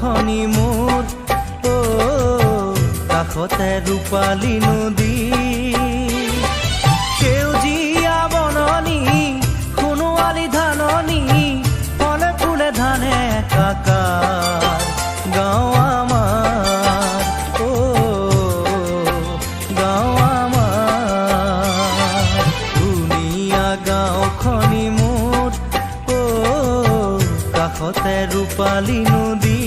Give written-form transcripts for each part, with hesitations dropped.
গাঁওখনি মোৰ কাষতে ৰূপালী নদী সেউজীয়া বননি সোণোৱালী ধাননি ফলে ফুলে ধানে একাকাৰ গাঁও আমাৰ গাঁও আমাৰ ধুনীয়া গাঁওখনি মোৰ কাষতে ৰূপালী নদী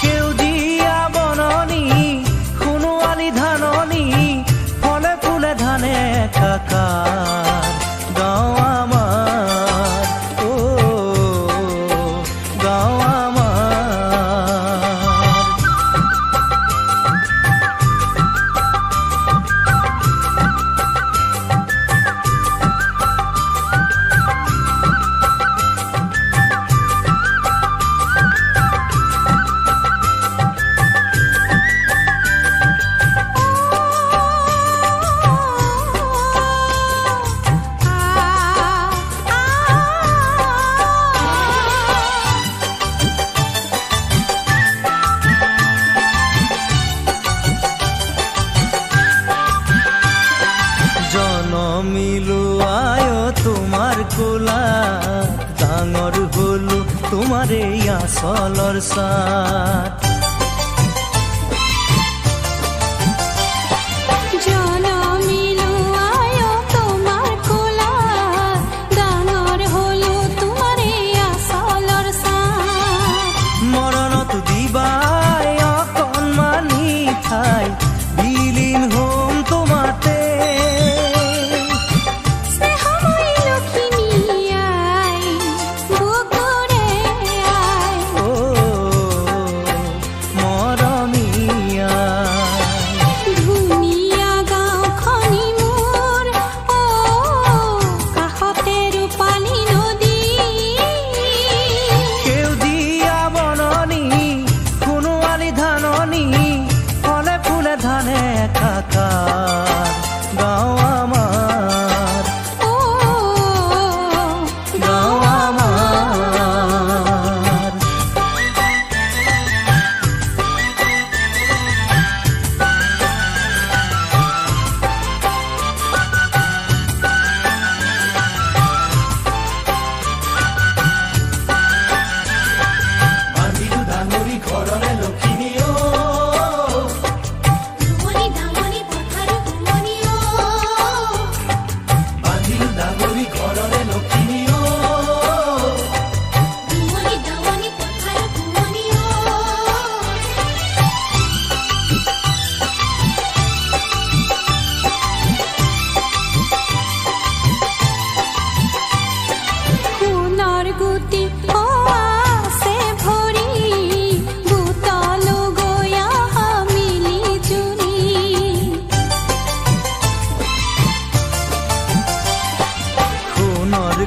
সেউজীয়া বননি সোণোৱালী ধাননি ফলে ফুলে ধানে একাকাৰ গাঁও আমাৰ গাঁও তোমাৰ কোলা ডাঙৰ হলো তোমাৰে আচলৰ সাথ মৰণত দিবাই অকণমানি ঠাই বিলীন হম তোমাতে ধানে একাকাৰ গাঁও আমাৰ গাঁও আমাৰ বান্ধিলো ডাঙৰি ঘৰৰে লখিমী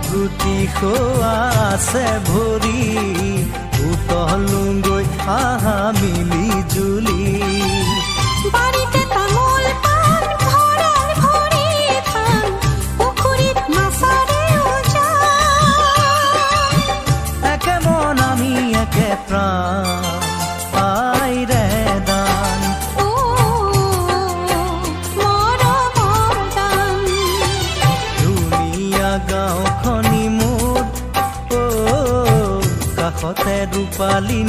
গুটি খোৱা আছে ভৰি উতলুংগৈ আহা মিলি জুলি বাৰীতে তামোল পাণ ভৰাই ভৰি থান পুখুৰীত মাছৰে উজান একে মন আমি একে প্ৰাণ আইৰে দান মৰমৰ দান ধুনীয়া গাঁওখনি মোৰ কাষতে ৰূপালী